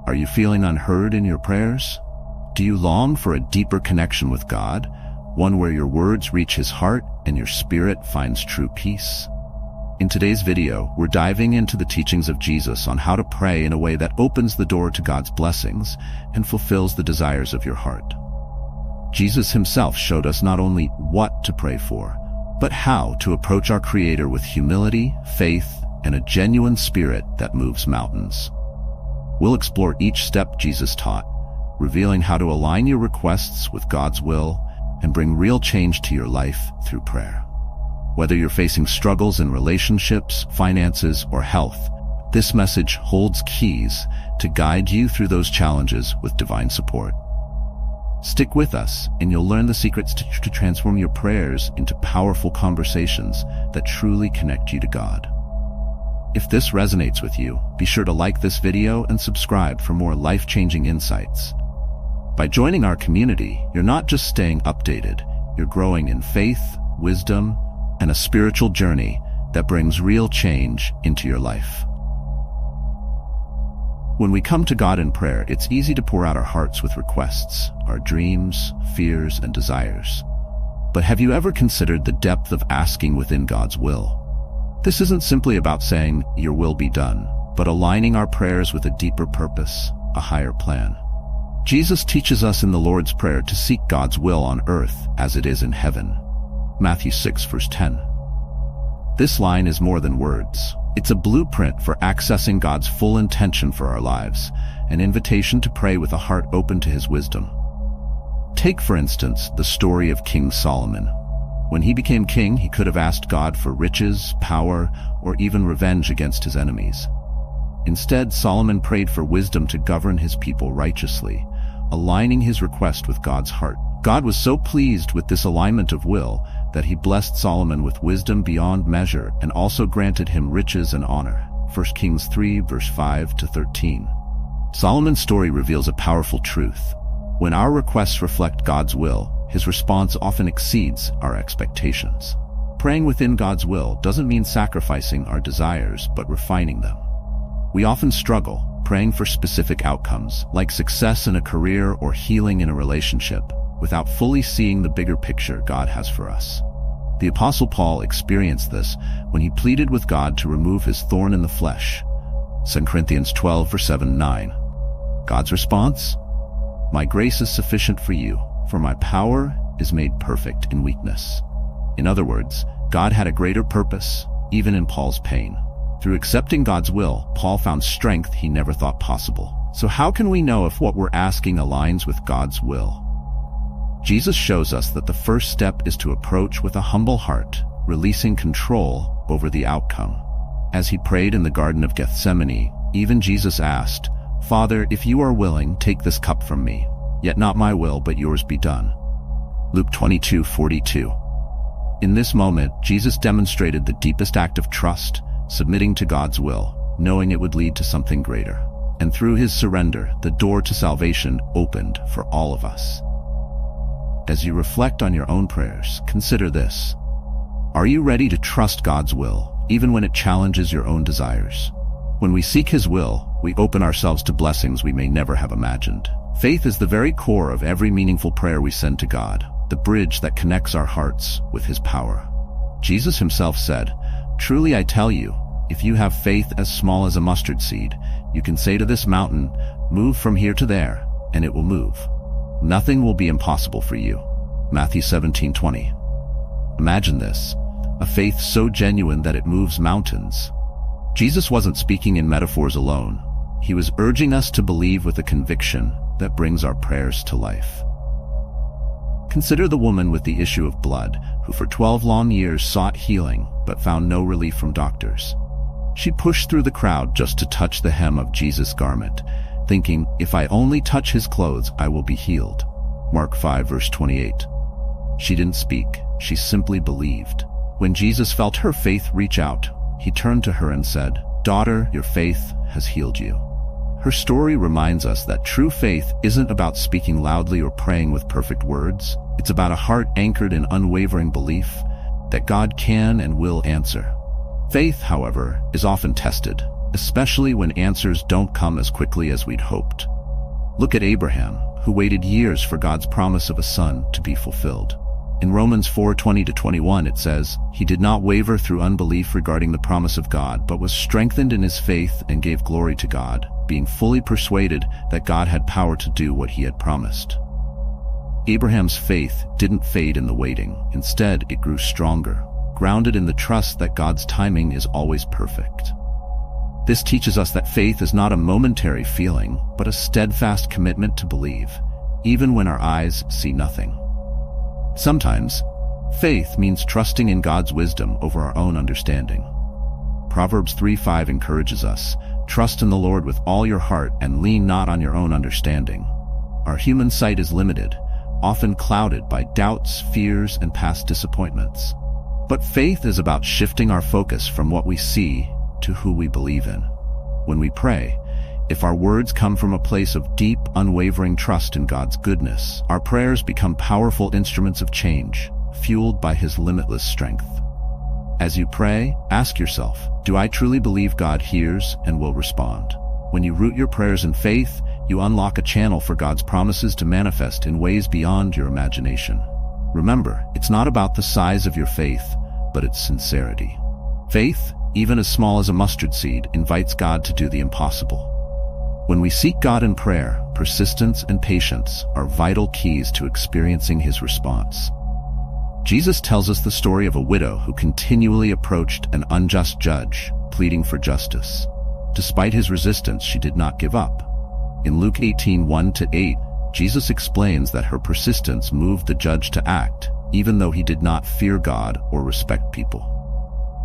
Are you feeling unheard in your prayers? Do you long for a deeper connection with God, one where your words reach His heart and your spirit finds true peace? In today's video, we're diving into the teachings of Jesus on how to pray in a way that opens the door to God's blessings and fulfills the desires of your heart. Jesus Himself showed us not only what to pray for, but how to approach our Creator with humility, faith, and a genuine spirit that moves mountains. We'll explore each step Jesus taught, revealing how to align your requests with God's will and bring real change to your life through prayer. Whether you're facing struggles in relationships, finances, or health, this message holds keys to guide you through those challenges with divine support. Stick with us, and you'll learn the secrets to transform your prayers into powerful conversations that truly connect you to God. If this resonates with you, be sure to like this video and subscribe for more life-changing insights. By joining our community, you're not just staying updated, you're growing in faith, wisdom, and a spiritual journey that brings real change into your life. When we come to God in prayer, it's easy to pour out our hearts with requests, our dreams, fears, and desires. But have you ever considered the depth of asking within God's will? This isn't simply about saying, "Your will be done," but aligning our prayers with a deeper purpose, a higher plan. Jesus teaches us in the Lord's Prayer to seek God's will on earth as it is in heaven. Matthew 6, verse 10. This line is more than words. It's a blueprint for accessing God's full intention for our lives, an invitation to pray with a heart open to His wisdom. Take, for instance, the story of King Solomon. When he became king, he could have asked God for riches, power, or even revenge against his enemies. Instead, Solomon prayed for wisdom to govern his people righteously, aligning his request with God's heart. God was so pleased with this alignment of will that He blessed Solomon with wisdom beyond measure and also granted him riches and honor. 1 Kings 3, verse 5 to 13. Solomon's story reveals a powerful truth. When our requests reflect God's will, His response often exceeds our expectations. Praying within God's will doesn't mean sacrificing our desires, but refining them. We often struggle praying for specific outcomes, like success in a career or healing in a relationship, without fully seeing the bigger picture God has for us. The Apostle Paul experienced this when he pleaded with God to remove his thorn in the flesh. 2 Corinthians 12, verse 7-9. God's response? "My grace is sufficient for you, for my power is made perfect in weakness." In other words, God had a greater purpose, even in Paul's pain. Through accepting God's will, Paul found strength he never thought possible. So how can we know if what we're asking aligns with God's will? Jesus shows us that the first step is to approach with a humble heart, releasing control over the outcome. As he prayed in the Garden of Gethsemane, even Jesus asked, "Father, if you are willing, take this cup from me. Yet not my will, but yours be done." Luke 22:42. In this moment, Jesus demonstrated the deepest act of trust, submitting to God's will, knowing it would lead to something greater. And through His surrender, the door to salvation opened for all of us. As you reflect on your own prayers, consider this. Are you ready to trust God's will, even when it challenges your own desires? When we seek His will, we open ourselves to blessings we may never have imagined. Faith is the very core of every meaningful prayer we send to God, the bridge that connects our hearts with His power. Jesus Himself said, "Truly I tell you, if you have faith as small as a mustard seed, you can say to this mountain, 'Move from here to there,' and it will move. Nothing will be impossible for you." Matthew 17:20. Imagine this, a faith so genuine that it moves mountains. Jesus wasn't speaking in metaphors alone. He was urging us to believe with a conviction that brings our prayers to life. Consider the woman with the issue of blood, who for 12 long years sought healing but found no relief from doctors. She pushed through the crowd just to touch the hem of Jesus' garment, thinking, "If I only touch His clothes, I will be healed." Mark 5, verse 28. She didn't speak, she simply believed. When Jesus felt her faith reach out, He turned to her and said, "Daughter, your faith has healed you." Her story reminds us that true faith isn't about speaking loudly or praying with perfect words. It's about a heart anchored in unwavering belief that God can and will answer. Faith, however, is often tested, especially when answers don't come as quickly as we'd hoped. Look at Abraham, who waited years for God's promise of a son to be fulfilled. In Romans 4:20-21 it says, "He did not waver through unbelief regarding the promise of God, but was strengthened in his faith and gave glory to God, being fully persuaded that God had power to do what he had promised." Abraham's faith didn't fade in the waiting. Instead, it grew stronger, grounded in the trust that God's timing is always perfect. This teaches us that faith is not a momentary feeling, but a steadfast commitment to believe, even when our eyes see nothing. Sometimes, faith means trusting in God's wisdom over our own understanding. Proverbs 3:5 encourages us, "Trust in the Lord with all your heart and lean not on your own understanding." Our human sight is limited, often clouded by doubts, fears, and past disappointments. But faith is about shifting our focus from what we see to who we believe in. When we pray, if our words come from a place of deep, unwavering trust in God's goodness, our prayers become powerful instruments of change, fueled by his limitless strength. As you pray, ask yourself, do I truly believe God hears and will respond? When you root your prayers in faith, you unlock a channel for God's promises to manifest in ways beyond your imagination. Remember, it's not about the size of your faith, but its sincerity. Faith, even as small as a mustard seed, invites God to do the impossible. When we seek God in prayer, persistence and patience are vital keys to experiencing his response. Jesus tells us the story of a widow who continually approached an unjust judge, pleading for justice. Despite his resistance, she did not give up. In Luke 18:1-8, Jesus explains that her persistence moved the judge to act, even though he did not fear God or respect people.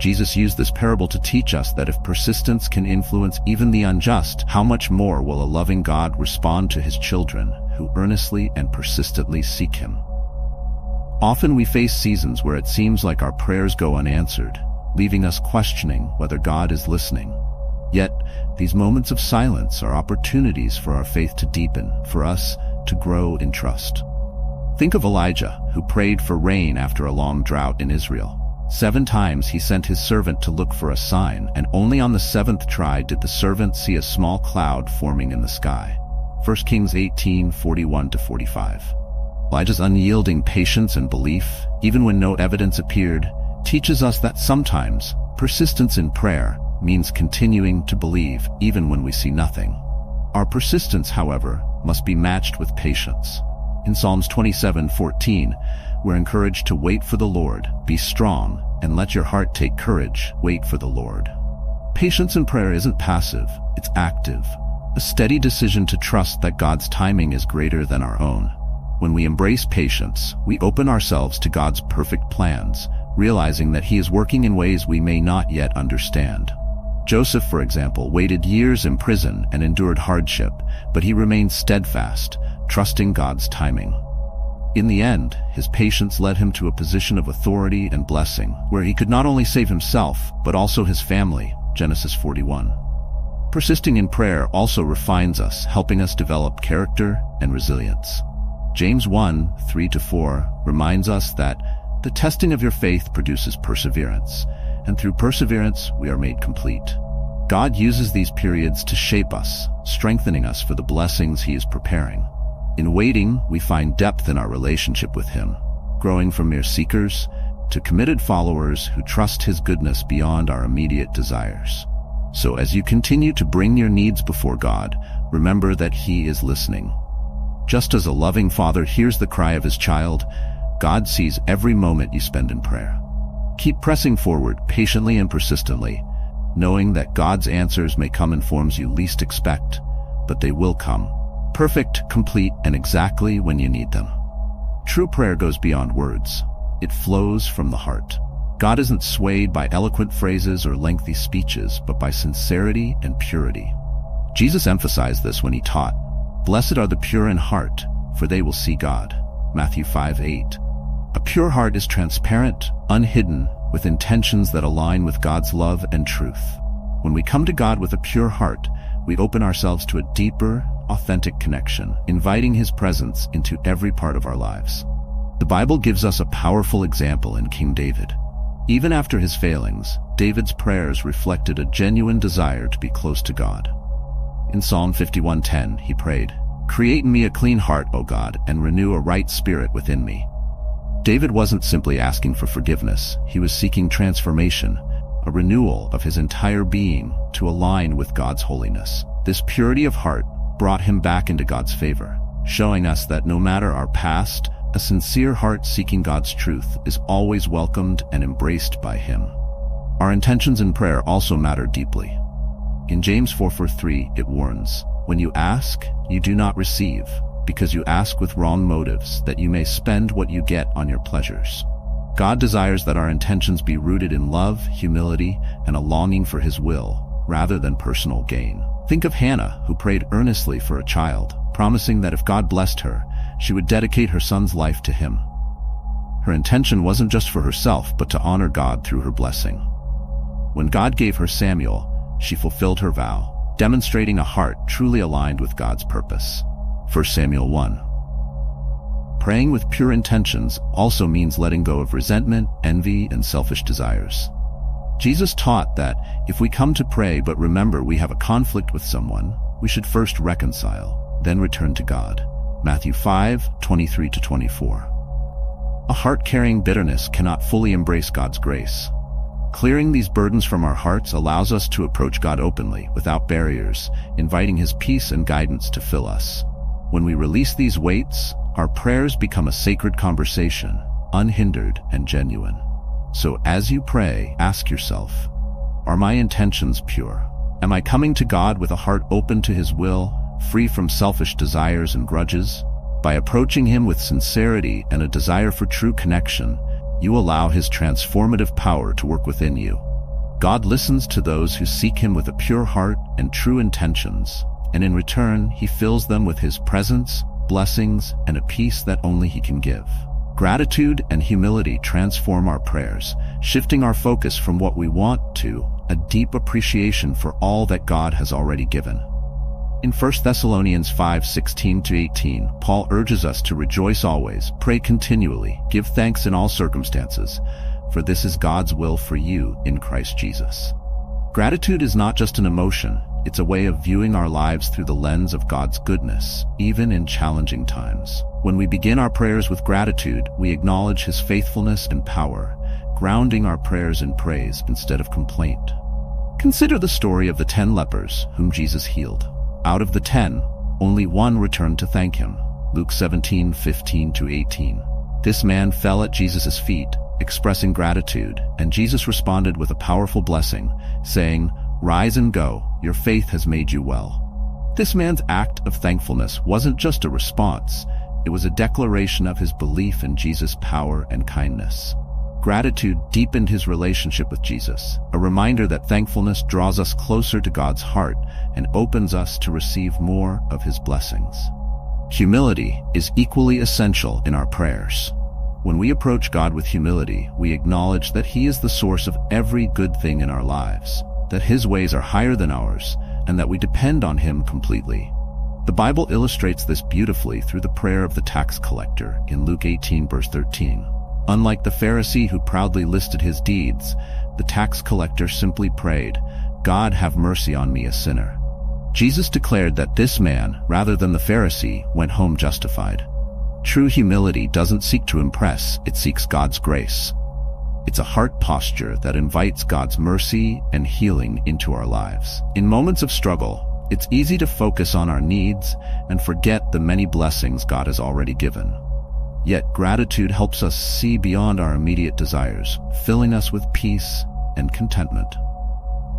Jesus used this parable to teach us that if persistence can influence even the unjust, how much more will a loving God respond to his children who earnestly and persistently seek him? Often we face seasons where it seems like our prayers go unanswered, leaving us questioning whether God is listening. Yet, these moments of silence are opportunities for our faith to deepen, for us to grow in trust. Think of Elijah, who prayed for rain after a long drought in Israel. 7 times he sent his servant to look for a sign, and only on the 7th try did the servant see a small cloud forming in the sky. 1 Kings 18:41-45. Elijah's unyielding patience and belief, even when no evidence appeared, teaches us that sometimes persistence in prayer means continuing to believe even when we see nothing. Our persistence, however, must be matched with patience. In Psalms 27:14, we're encouraged to wait for the Lord, be strong, and let your heart take courage, wait for the Lord. Patience in prayer isn't passive, it's active, a steady decision to trust that God's timing is greater than our own. When we embrace patience, we open ourselves to God's perfect plans, realizing that he is working in ways we may not yet understand. Joseph, for example, waited years in prison and endured hardship, but he remained steadfast, trusting God's timing. In the end, his patience led him to a position of authority and blessing, where he could not only save himself, but also his family, Genesis 41. Persisting in prayer also refines us, helping us develop character and resilience. James 1:3-4 reminds us that the testing of your faith produces perseverance, and through perseverance we are made complete. God uses these periods to shape us, strengthening us for the blessings he is preparing. In waiting, we find depth in our relationship with him, growing from mere seekers to committed followers who trust his goodness beyond our immediate desires. So as you continue to bring your needs before God, remember that he is listening. Just as a loving father hears the cry of his child, God sees every moment you spend in prayer. Keep pressing forward patiently and persistently, knowing that God's answers may come in forms you least expect, but they will come. Perfect, complete, and exactly when you need them. True prayer goes beyond words. It flows from the heart. God isn't swayed by eloquent phrases or lengthy speeches, but by sincerity and purity. Jesus emphasized this when he taught, "Blessed are the pure in heart, for they will see God." Matthew 5:8. A pure heart is transparent, unhidden, with intentions that align with God's love and truth. When we come to God with a pure heart, we open ourselves to a deeper, authentic connection, inviting his presence into every part of our lives. The Bible gives us a powerful example in King David. Even after his failings, David's prayers reflected a genuine desire to be close to God. In Psalm 51:10, he prayed, "Create in me a clean heart, O God, and renew a right spirit within me." David wasn't simply asking for forgiveness, he was seeking transformation, a renewal of his entire being to align with God's holiness. This purity of heart brought him back into God's favor, showing us that no matter our past, a sincere heart seeking God's truth is always welcomed and embraced by Him. Our intentions in prayer also matter deeply. In James 4:3, it warns, "When you ask, you do not receive, because you ask with wrong motives, that you may spend what you get on your pleasures." God desires that our intentions be rooted in love, humility, and a longing for His will, rather than personal gain. Think of Hannah, who prayed earnestly for a child, promising that if God blessed her, she would dedicate her son's life to Him. Her intention wasn't just for herself, but to honor God through her blessing. When God gave her Samuel, she fulfilled her vow, demonstrating a heart truly aligned with God's purpose. 1 Samuel 1. Praying with pure intentions also means letting go of resentment, envy, and selfish desires. Jesus taught that if we come to pray but remember we have a conflict with someone, we should first reconcile, then return to God. Matthew 5:23-24. A heart carrying bitterness cannot fully embrace God's grace. Clearing these burdens from our hearts allows us to approach God openly, without barriers, inviting His peace and guidance to fill us. When we release these weights, our prayers become a sacred conversation, unhindered and genuine. So as you pray, ask yourself, are my intentions pure? Am I coming to God with a heart open to His will, free from selfish desires and grudges? By approaching Him with sincerity and a desire for true connection, you allow His transformative power to work within you. God listens to those who seek Him with a pure heart and true intentions, and in return, He fills them with His presence, blessings, and a peace that only He can give. Gratitude and humility transform our prayers, shifting our focus from what we want to a deep appreciation for all that God has already given. In 1 Thessalonians 5:16-18, Paul urges us to rejoice always, pray continually, give thanks in all circumstances, for this is God's will for you in Christ Jesus. Gratitude is not just an emotion, it's a way of viewing our lives through the lens of God's goodness, even in challenging times. When we begin our prayers with gratitude, we acknowledge His faithfulness and power, grounding our prayers in praise instead of complaint. Consider the story of the 10 lepers whom Jesus healed. Out of the 10, only one returned to thank Him. Luke 17:15-18. This man fell at Jesus' feet, expressing gratitude, and Jesus responded with a powerful blessing, saying, "Rise and go, your faith has made you well." This man's act of thankfulness wasn't just a response, it was a declaration of his belief in Jesus' power and kindness. Gratitude deepened his relationship with Jesus, a reminder that thankfulness draws us closer to God's heart and opens us to receive more of His blessings. Humility is equally essential in our prayers. When we approach God with humility, we acknowledge that He is the source of every good thing in our lives, that His ways are higher than ours, and that we depend on Him completely. The Bible illustrates this beautifully through the prayer of the tax collector in Luke 18:13. Unlike the Pharisee who proudly listed his deeds, the tax collector simply prayed, "God, have mercy on me, a sinner." Jesus declared that this man, rather than the Pharisee, went home justified. True humility doesn't seek to impress, it seeks God's grace. It's a heart posture that invites God's mercy and healing into our lives. In moments of struggle, it's easy to focus on our needs and forget the many blessings God has already given. Yet gratitude helps us see beyond our immediate desires, filling us with peace and contentment.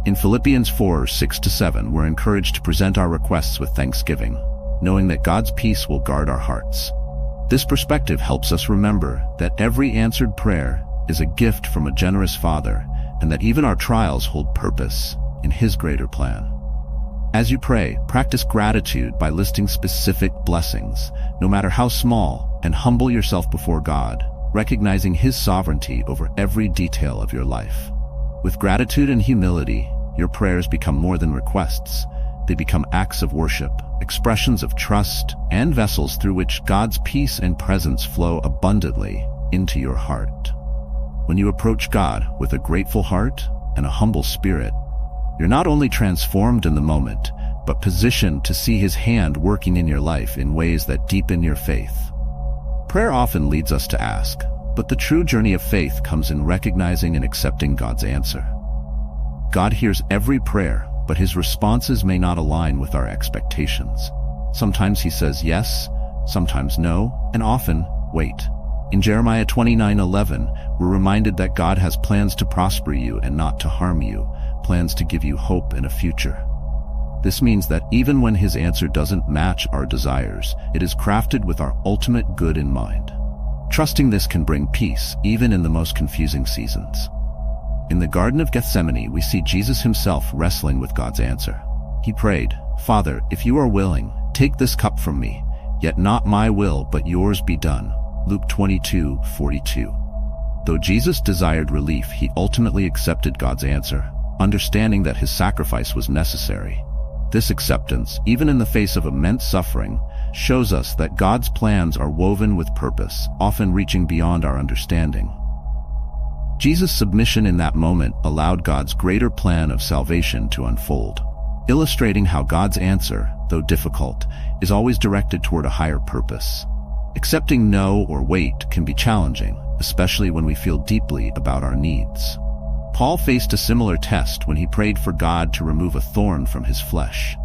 In Philippians 4:6-7, we're encouraged to present our requests with thanksgiving, knowing that God's peace will guard our hearts. This perspective helps us remember that every answered prayer is a gift from a generous Father, and that even our trials hold purpose in His greater plan. As you pray, practice gratitude by listing specific blessings, no matter how small, and humble yourself before God, recognizing His sovereignty over every detail of your life. With gratitude and humility, your prayers become more than requests. They become acts of worship, expressions of trust, and vessels through which God's peace and presence flow abundantly into your heart. When you approach God with a grateful heart and a humble spirit, you're not only transformed in the moment, but positioned to see His hand working in your life in ways that deepen your faith. Prayer often leads us to ask, but the true journey of faith comes in recognizing and accepting God's answer. God hears every prayer, but His responses may not align with our expectations. Sometimes He says yes, sometimes no, and often, wait. In Jeremiah 29:11, we're reminded that God has plans to prosper you and not to harm you, plans to give you hope and a future. This means that even when His answer doesn't match our desires, it is crafted with our ultimate good in mind. Trusting this can bring peace, even in the most confusing seasons. In the Garden of Gethsemane, we see Jesus Himself wrestling with God's answer. He prayed, "Father, if you are willing, take this cup from me, yet not my will but yours be done." Luke 22:42. Though Jesus desired relief, He ultimately accepted God's answer, understanding that His sacrifice was necessary. This acceptance, even in the face of immense suffering, shows us that God's plans are woven with purpose, often reaching beyond our understanding. Jesus' submission in that moment allowed God's greater plan of salvation to unfold, illustrating how God's answer, though difficult, is always directed toward a higher purpose. Accepting no or wait can be challenging, especially when we feel deeply about our needs. Paul faced a similar test when he prayed for God to remove a thorn from his flesh.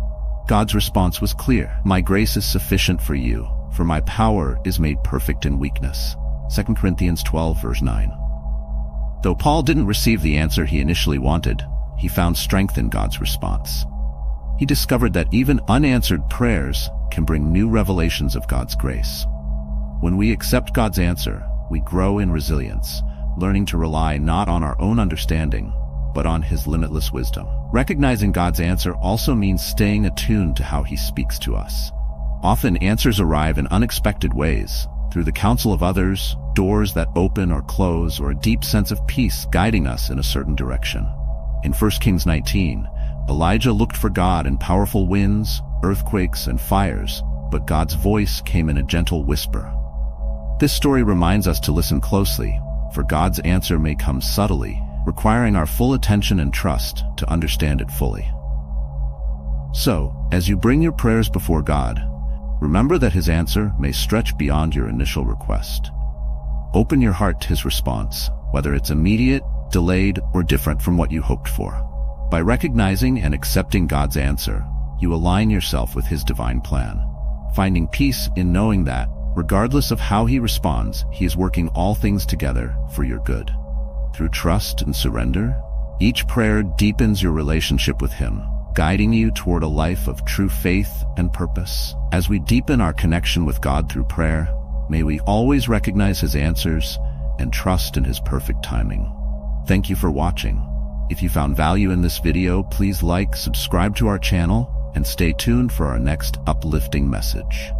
God's response was clear: "My grace is sufficient for you, for my power is made perfect in weakness." 2 Corinthians 12 verse 9. Though Paul didn't receive the answer he initially wanted, he found strength in God's response. He discovered that even unanswered prayers can bring new revelations of God's grace. When we accept God's answer, we grow in resilience, learning to rely not on our own understanding, but on His limitless wisdom. Recognizing God's answer also means staying attuned to how He speaks to us. Often answers arrive in unexpected ways, through the counsel of others, doors that open or close, or a deep sense of peace guiding us in a certain direction. In 1 Kings 19, Elijah looked for God in powerful winds, earthquakes, and fires, but God's voice came in a gentle whisper. This story reminds us to listen closely, for God's answer may come subtly, requiring our full attention and trust to understand it fully. So, as you bring your prayers before God, remember that His answer may stretch beyond your initial request. Open your heart to His response, whether it's immediate, delayed, or different from what you hoped for. By recognizing and accepting God's answer, you align yourself with His divine plan, finding peace in knowing that, regardless of how He responds, He is working all things together for your good. Through trust and surrender, each prayer deepens your relationship with Him, guiding you toward a life of true faith and purpose. As we deepen our connection with God through prayer, may we always recognize His answers and trust in His perfect timing. Thank you for watching. If you found value in this video, please like, subscribe to our channel, and stay tuned for our next uplifting message.